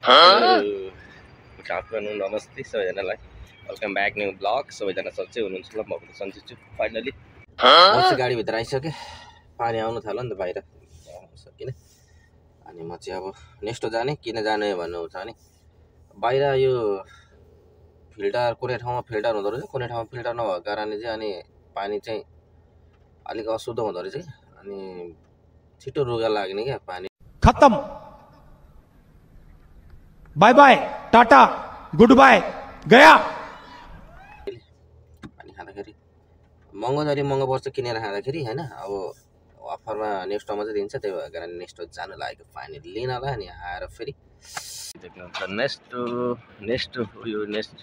Good afternoon नमस्ते सबैजनालाई welcome back new blog सबैजना सन्चै हुनुहुन्छ ल म पनि सन्चै छु फाइनली म चाहिँ गाडीभित्र आइसकेँ पानी आउनु थाल्यो नि त बाहिर सकिन अनि म चाहिँ अब नेक्स्ट जाने किन जाने भन्नुहुन्छ भने बाहिर यो फिल्टर कुनै ठाउँमा फिल्टर हुँदो रहेछ कुनै ठाउँमा फिल्टर नभएको कारणले चाहिँ अनि पानी चाहिँ अलिक अशुद्ध हुँदो रहेछ अनि छिटो रुगा लाग्ने क्या पानी खत्म bye bye tata good bye गया पानी खाँदाखेरि महँगो पर्छ किनेर खाँदाखेरि होइन अब अफरमा नेक्स्ट ठाउँमा चाहिँ दिन्छ त्यही भएर कारण नेक्स्ट जानु लागेको पानी लिनलाई अनि आएर फेरि देख्नुहुन्छ नेक्स्ट हामी चाहिँ नेक्स्ट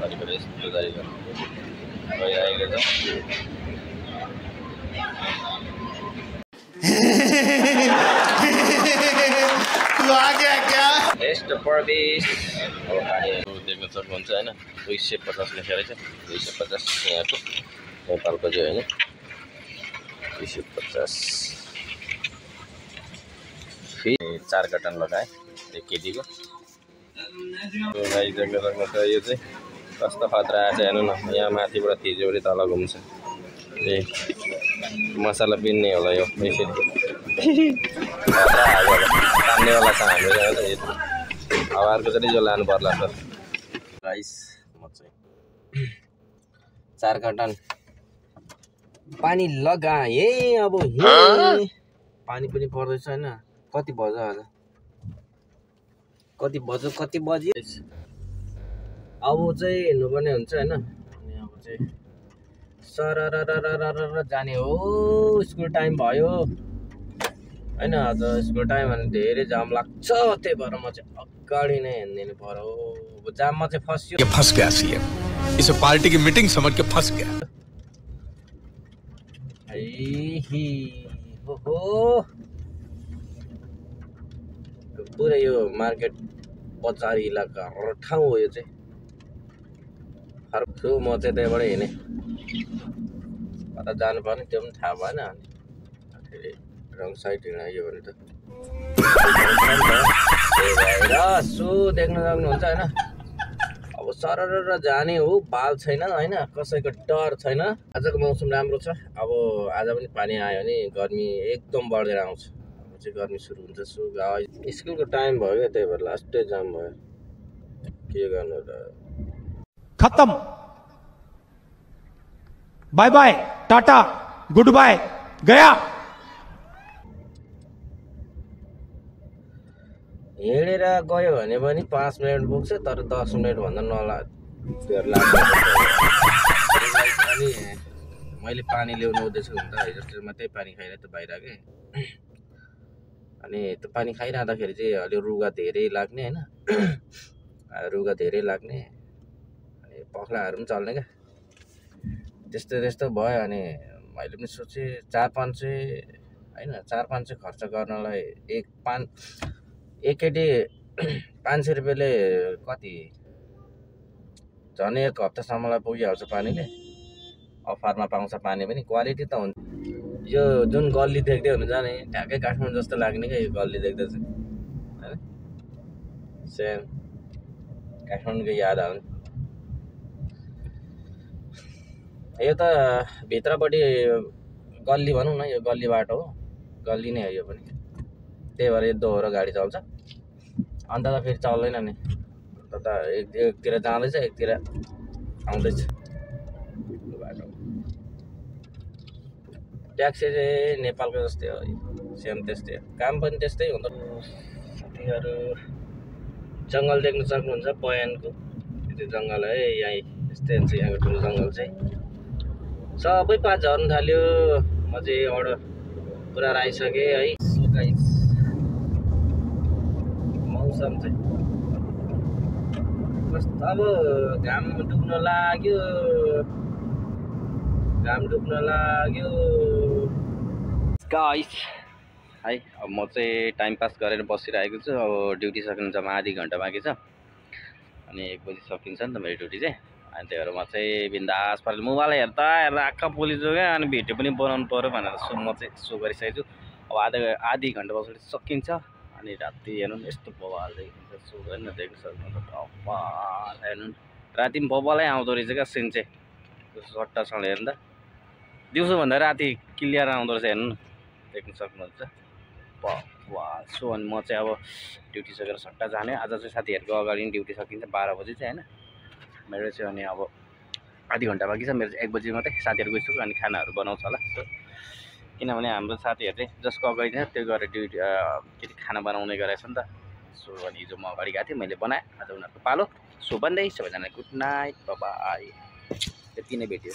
तरिकाले यस्तो तरिका गइरहेको छ नेक्स्ट प्रवेश अब पानी देख्न सक्नुहुन्छ होइन 250 लेखेर छ 250 यहाँको नेपालको चाहिँ होइन 250 फेरि 4 कार्टन लगाएँ एक केजीको देख्न सक्नुहुन्छ यो चाहिँ कस्तो खतरा आएछ हेर्नु न यहाँ माथिबाट थिचेपछि तल घुम्छ ए मसला पिन्ने होला यो यसरी तान्नेवाला छ हाम्रो अब अर्को चाहिँ यो लानु पर्ला त राइस म चाहिँ 4 कार्टन पानी लगाएँ अब पानी पनि पर्दैछ होइन कति बज्यो आज कति बज्यो अब चाहिँ हेर्नुपर्ने हुन्छ होइन अनि अब चाहिँ सरर जाने हो स्कुल टाइम भयो होइन आज स्कुल टाइम भने धेरै जाम लाग्छ त्यही भएर म चाहिँ अगाडि नै हिँड्दिनु पर्यो जाममा चाहिँ फंस गया सीएम इसे पार्टी की मीटिंग समझ के फंस गया हो पुरै यो मार्केट बजार इलाका ठाउँ हो यो चाहिँ फर्क छु म चाहिँ त्यहीँबाट हिँडेँ कता जानुपर्ने त्यो पनि थाहा भएन फेरि रङ साइड हिँडाइयो भने त सो देख्न सक्नुहुन्छ होइन अब सरर जाने हो बाल छैन होइन कसैको डर छैन आजको मौसम राम्रो छ अब आज पनि पानी आयो भने गर्मी एकदम बढेर आउँछ अब चाहिँ गर्मी सुरु हुन्छ सो स्कुलको टाइम भयो क्या त्यही भएर लास्टै जाम भयो के गर्नु र खत्म bye bye tata good bye गया हिँडेर गयो भने पनि 5 मिनट पुग्छ तर 10 मिनट भन्दा अनि मैले पानी ल्याउनु आउँदैछु भने त हिजो मात्रै पानी खाइरहेको त बाहिर के अनि त्यो पानी खाइरहँदाखेरि चाहिँ अलि रुगा धेरै लाग्ने होइन रुगा धेरै लाग्ने अनि पख्लाहरू पनि चल्ने क्या त्यस्तो भयो अनि मैले पनि सोचेँ 4-5 होइन 4-5 खर्च गर्नलाई एक केटी 500 रुपियाँले कति झन् 1 हप्तासम्मलाई पुगिहाल्छ पानीले अफरमा पाउँछ पानी पनि क्वालिटी त हुन्छ यो जुन गल्ली देख्दै हुनु जाने ठ्याक्कै काठमाडौँ जस्तो लाग्ने क्या यो गल्ली देख्दा चाहिँ होइन सेम काठमाडौँको याद आउने यो त भित्रपट्टि गल्ली भनौँ न यो गल्ली बाटो हो गल्ली नै हो यो पनि त्यही भएर यो दोहोरो गाडी चल्छ अन्त त फेरि चल्दैन नि अन्त त एकतिर जाँदैछ एकतिर आउँदैछ बाटो ट्याक्सी चाहिँ नेपालको जस्तै हो सेम त्यस्तै हो काम पनि त्यस्तै हुँदो साथीहरू जङ्गल देख्न सक्नुहुन्छ बयानको त्यो जङ्गल है यहीँ यस्तै हुन्छ यहाँको ठुलो जङ्गल चाहिँ सबै पात झर्नु थाल्यो म चाहिँ एउटा पुरा आइसकेँ है मौसम चाहिँ कस्तो अब घाम डुब्न लाग्यो गाइस है अब म चाहिँ टाइम पास गरेर बसिरहेको छु अब ड्युटी सकिनु जम्मा आधी घन्टा बाँकी छ अनि 1 बजी सकिन्छ नि त मेरो ड्युटी चाहिँ अनि त्यही भएर म चाहिँ बिन्दास पाराले मोबाइल हेर्दा आँखा पोलिसो क्या। अनि भिडियो पनि बनाउनु पऱ्यो भनेर म चाहिँ सो गरिसकेको छु। अब आधी घन्टा पछाडि सकिन्छ। अनि राति हेर्नु न यस्तो बवाल देखिन्छ, सो गर्न देख्नु सक्नुहुन्छ। हेर्नु न राति पनि बवालै आउँदो रहेछ क्या सिन चाहिँ सट्टासँग हेर्दा। दिउँसो भन्दा राति क्लियर आउँदो रहेछ हेर्नु न, देख्नु सक्नुहुन्छ। बवाल सो। अनि म चाहिँ अब ड्युटी सकेर सट्टा जाने। आज चाहिँ साथीहरूको अगाडि नै ड्युटी सकिन्छ 12 बजी चाहिँ होइन। मेरो चाहिँ अनि अब आधी घन्टा बाँकी छ। मेरो चाहिँ 1 बजी मात्रै साथीहरू गइसक्यो। अनि खानाहरू बनाउँछ होला किनभने हाम्रो साथीहरू चाहिँ जसको अगाडि छ त्यो गएर ड्युटी के अरे खाना बनाउने गरेछ नि त। सो अनि हिजो म अगाडि गएको थिएँ, मैले बनाएँ। आज उनीहरूको पालो। सो भन्दै सबैजना गुड नाइट, बाई। त्यति नै भेट्यो।